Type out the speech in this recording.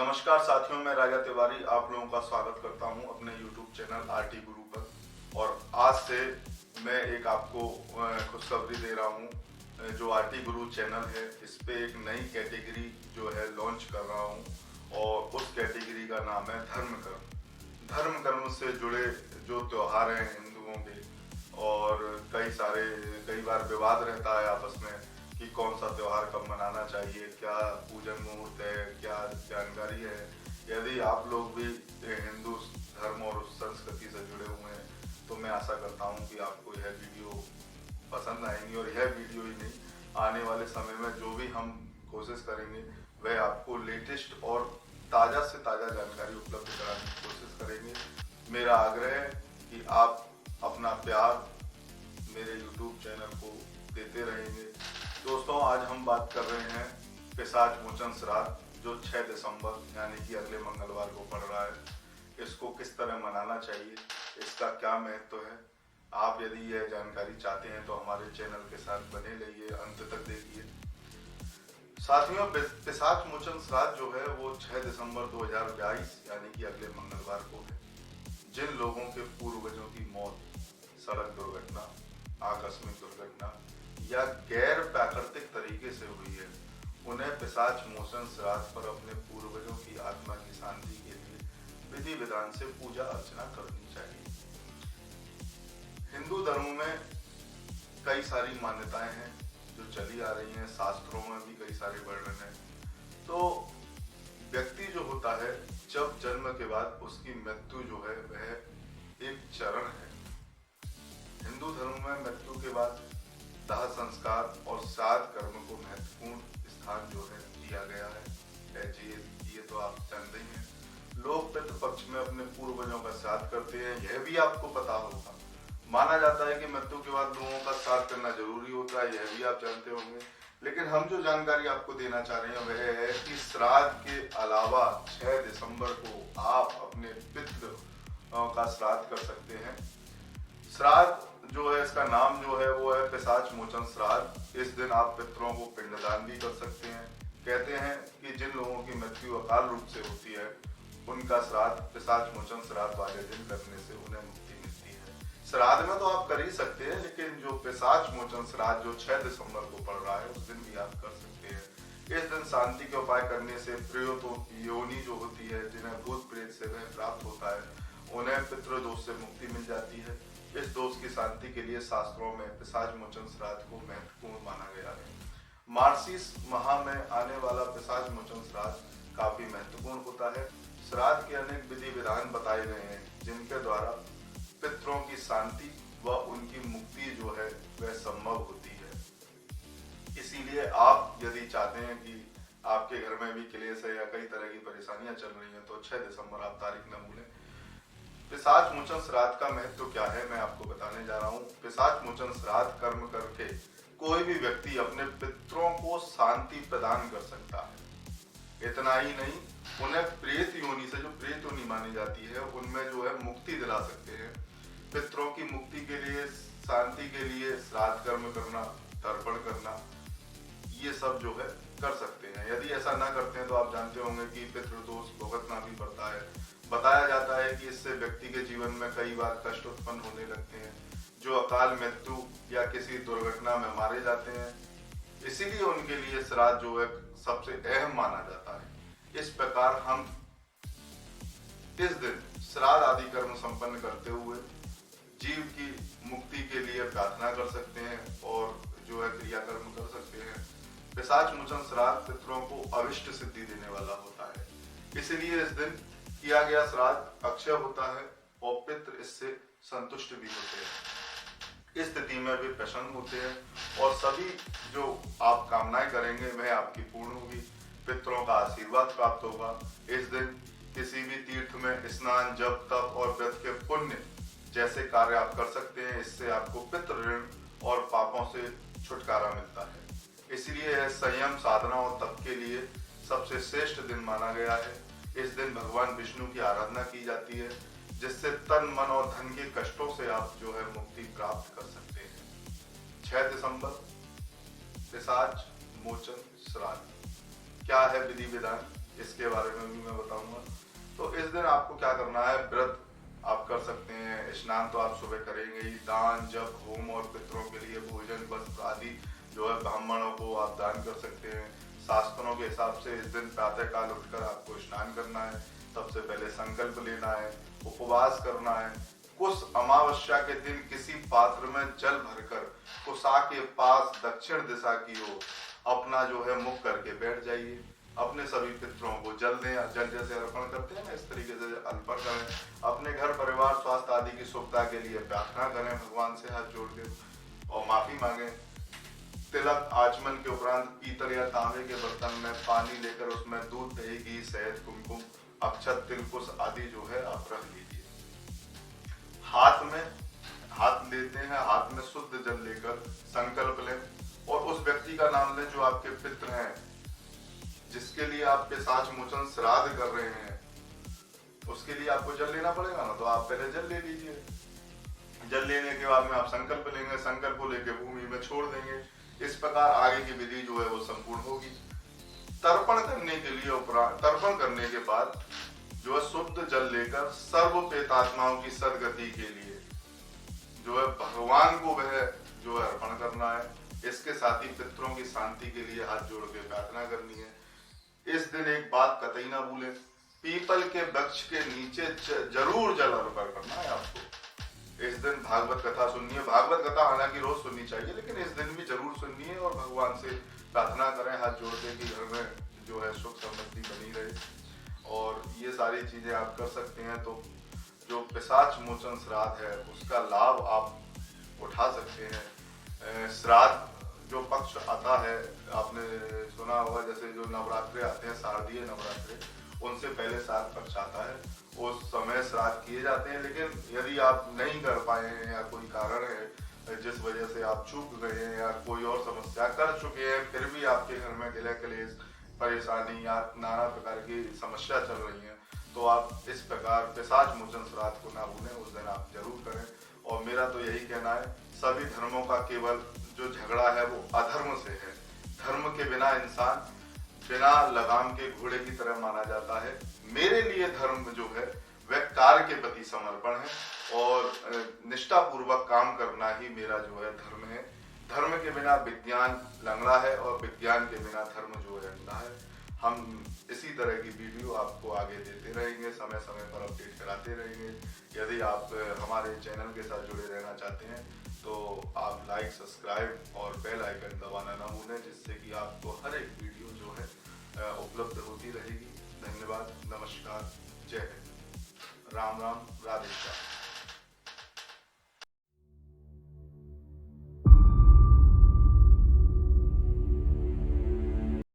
नमस्कार साथियों, मैं राजा तिवारी आप लोगों का स्वागत करता हूं अपने YouTube चैनल आरटी गुरु पर। और आज से मैं एक आपको खुशखबरी दे रहा हूं। जो आरटी गुरु चैनल है इस पे एक नई कैटेगरी जो है लॉन्च कर रहा हूं और उस कैटेगरी का नाम है धर्म कर्म। धर्म कर्म से जुड़े जो त्योहार हैं हिंदुओं के, और कई बार विवाद रहता है आपस में कि कौन सा त्योहार कब मनाना चाहिए, क्या पूजन मुहूर्त है, क्या जानकारी है। यदि आप लोग भी हिंदू धर्म और उस संस्कृति से जुड़े हुए हैं तो मैं आशा करता हूं कि आपको यह वीडियो पसंद आएंगी। और यह वीडियो ही नहीं, आने वाले समय में जो भी हम कोशिश करेंगे वह आपको लेटेस्ट और ताज़ा से ताज़ा जानकारी उपलब्ध कराने की कोशिश करेंगे। मेरा आग्रह है कि आप अपना प्यार मेरे YouTube चैनल को देते रहेंगे। दोस्तों, आज हम बात कर रहे हैं पिशाच मोचन श्राद्ध जो 6 दिसंबर यानी कि अगले मंगलवार को पड़ रहा है। इसको किस तरह मनाना चाहिए, इसका क्या महत्व है। आप यदि यह जानकारी चाहते हैं तो हमारे चैनल के साथ बने रहिए, अंत तक देखिए। साथियों, पिशाच मोचन श्राद्ध जो है वो 6 दिसंबर 2022 यानी कि अगले मंगलवार को है। जिन लोगों के पूर्वजों की मौत सड़क दुर्घटना, आकस्मिक दुर्घटना या गैर प्राकृतिक तरीके से हुई है, उन्हें पिशाच मोचन श्राद्ध पर अपने पूर्वजों की आत्मा की शांति के लिए विधि विधान से पूजा अर्चना करनी चाहिए। हिंदू धर्म में कई सारी मान्यताएं हैं जो चली आ रही हैं, शास्त्रों में भी कई सारे वर्णन हैं। तो व्यक्ति जो होता है, जब जन्म के बाद उसकी मृत्यु जो है वह एक चरण है। हिंदू धर्म में मृत्यु के बाद दाह संस्कार और श्राद्ध कर्म को महत्वपूर्ण स्थान जो है दिया गया है। ये तो आप जानते ही हैं। लोग पितृपक्ष में अपने पूर्वजों का श्राद्ध करते हैं, यह भी आपको पता होगा। माना जाता है कि मृत्यु के बाद लोगों का श्राद्ध करना जरूरी होता है, यह भी आप जानते होंगे। लेकिन हम जो जानकारी आपको देना चाह रहे हैं वह है कि श्राद्ध के अलावा 6 दिसंबर को आप अपने पितृ का श्राद्ध कर सकते हैं। श्राद्ध जो है, इसका नाम जो है वो है पिशाच मोचन श्राद्ध। इस दिन आप पितरों को पिंडदान भी कर सकते हैं। कहते हैं कि जिन लोगों की मृत्यु अकाल रूप से होती है उनका श्राद्ध पिशाच मोचन श्राद्ध वाले दिन करने से उन्हें मुक्ति मिलती है। श्राद्ध में तो आप कर ही सकते हैं, लेकिन जो पिशाच मोचन श्राद्ध जो 6 दिसंबर को पड़ रहा है उस दिन भी आप कर सकते हैं। इस दिन शांति के उपाय करने से प्रेतों की योनि जो होती है, जिन्हें भूत प्रेत से वह प्राप्त होता है, उन्हें पितृदोष से मुक्ति मिल जाती है। इस दोष की शांति के लिए शास्त्रों में पिशाच मोचन श्राद्ध को महत्वपूर्ण माना गया है। मार्गशीर्ष माह में आने वाला पिशाच मोचन श्राद्ध काफी महत्वपूर्ण होता है। श्राद्ध के अनेक विधि विधान बताए गए हैं जिनके द्वारा पितरों की शांति व उनकी मुक्ति जो है वह संभव होती है। इसीलिए आप यदि चाहते हैं कि आपके घर में भी क्लेश है या कई तरह की परेशानियां चल रही हैं तो 6 दिसंबर आप तारीख न भूलें। पिशाच मोचन श्राद्ध का महत्व क्या है, मैं आपको बताने जा रहा हूँ। पिशाच मोचन श्राद्ध कर्म करके कोई भी व्यक्ति अपने पितरों को शांति प्रदान कर सकता है। इतना ही नहीं, उन्हें प्रेत योनि से, जो प्रेत योनि मानी जाती है, उनमें जो है मुक्ति दिला सकते हैं। पितरों की मुक्ति के लिए, शांति के लिए श्राद्ध कर्म करना, तर्पण करना, ये सब जो है कर सकते हैं। यदि ऐसा ना करते हैं तो आप जानते होंगे कि पितृदोष भुगतना भी पड़ता है। बताया जाता है कि इससे व्यक्ति के जीवन में कई बार कष्ट उत्पन्न होने लगते हैं, जो अकाल मृत्यु या किसी दुर्घटना में मारे जाते हैं। इसीलिए उनके लिए श्राद्ध जो है सबसे अहम माना जाता है। इस प्रकार हम इस दिन श्राद्ध आदि कर्म संपन्न करते हुए जीव की मुक्ति के लिए प्रार्थना कर सकते हैं और जो है क्रियाकर्म कर सकते हैं। पिशाच मोचन श्राद्ध पितरों को अभिष्ट सिद्धि देने वाला होता है। इसलिए इस दिन किया गया श्राद्ध अक्षय होता है और पितृ इससे संतुष्ट भी होते हैं। इस स्थिति में भी प्रसन्न होते हैं और सभी जो आप कामनाएं करेंगे वह आपकी पूर्ण होगी। पितरों का आशीर्वाद प्राप्त होगा। इस दिन किसी भी तीर्थ में स्नान, जप, तप और व्रत के पुण्य जैसे कार्य आप कर सकते हैं। इससे आपको पितृ ऋण और पापों से छुटकारा मिलता है। इसलिए यह संयम, साधना और तप के लिए सबसे श्रेष्ठ दिन माना गया है। इस दिन भगवान विष्णु की आराधना की जाती है, जिससे तन, मन और धन के कष्टों से आप जो है मुक्ति प्राप्त कर सकते हैं। 6 दिसंबर पिशाच मोचन श्राद्ध क्या है विधि विधान, इसके बारे में भी मैं बताऊंगा। तो इस दिन आपको क्या करना है, व्रत आप कर सकते हैं, स्नान तो आप सुबह करेंगे ही, दान जप होम और पितरों के लिए भोजन वस्त्र आदि जो है ब्राह्मणों को आप दान कर सकते हैं। शास्त्रों के हिसाब से इस दिन प्रातः काल उठकर आपको स्नान करना है, सबसे पहले संकल्प लेना है, उपवास करना है। कुश अमावस्या के दिन किसी पात्र में जल भरकर कुशा के पास दक्षिण दिशा की ओर अपना जो है मुख करके बैठ जाइए। अपने सभी पितरों को जल दें, जल जैसे अर्पण करते हैं ना, इस तरीके से अर्पण करें। अपने घर परिवार स्वास्थ्य आदि की शुभता के लिए प्रार्थना करें भगवान से हाथ जोड़ के और माफी मांगे। तिलक आचमन के उपरांत पीतल या तांबे के बर्तन में पानी लेकर उसमें दूध, दही, घी, शहद, कुमकुम, अक्षत, तिलकुश आदि जो है आप रख लीजिए। हाथ लेते हैं, हाथ में शुद्ध जल लेकर संकल्प लें और उस व्यक्ति का नाम लें जो आपके पितृ हैं, जिसके लिए आप पिशाच मोचन श्राद्ध कर रहे हैं। उसके लिए आपको जल लेना पड़ेगा ना, तो आप पहले जल ले लीजिए। जल लेने के बाद में आप संकल्प लेंगे, संकल्प को लेकर भूमि में छोड़ देंगे। इस प्रकार आगे की विधि जो है वो संपूर्ण होगी। तर्पण करने के लिए तर्पण करने के बाद जो है शुद्ध जल लेकर सर्व प्रेतात्माओं की सदगति के लिए जो है भगवान को वह जो है अर्पण करना है। इसके साथ ही पितरों की शांति के लिए हाथ जोड़ के प्रार्थना करनी है। इस दिन एक बात कतई ना भूलें, पीपल के वृक्ष के नीचे जरूर जल अर्पण करना है आपको। इस दिन भागवत कथा सुनिए। भागवत कथा हालांकि रोज सुननी चाहिए, लेकिन इस दिन भी जरूर सुनिए और भगवान से प्रार्थना करें हाथ जोड़ के कि घर में जो है सुख समृद्धि बनी रहे। और ये सारी चीजें आप कर सकते हैं। तो जो पिशाच मोचन श्राद्ध है उसका लाभ आप उठा सकते हैं। श्राद्ध जो पक्ष आता है, आपने सुना होगा, जैसे जो नवरात्रे आते हैं, शारदीय नवरात्रे, उनसे पहले श्राद्ध पक्ष आता है, उस समय श्राद्ध किए जाते हैं। लेकिन यदि आप नहीं कर पाए हैं या कोई कारण है जिस वजह से आप चूक गए हैं या कोई और समस्या कर चुके हैं, फिर भी आपके घर में गिले कलेश, परेशानी या नाना प्रकार की समस्या चल रही है, तो आप इस प्रकार पिशाच मोचन श्राद्ध को ना भूलें, उस दिन आप जरूर करें। और मेरा तो यही कहना है, सभी धर्मों का केवल जो झगड़ा है वो अधर्म से है। धर्म के बिना इंसान बिना लगाम के घोड़े की तरह माना जाता है। मेरे लिए धर्म जो है वह कार्य के प्रति समर्पण है और निष्ठा पूर्वक काम करना ही मेरा जो है धर्म है। धर्म के बिना विज्ञान लंगड़ा है और विज्ञान के बिना धर्म जो है अंधा है। हम इसी तरह की वीडियो आपको आगे देते रहेंगे, समय समय पर अपडेट कराते रहेंगे। यदि आप हमारे चैनल के साथ जुड़े रहना चाहते हैं तो आप लाइक, सब्सक्राइब और बेल आइकन दबाना ना भूलें, जिससे कि आपको हर एक वीडियो जो है उपलब्ध होती रहेगी। धन्यवाद, नमस्कार, जय हिंद, राम राम, राधे श्याम।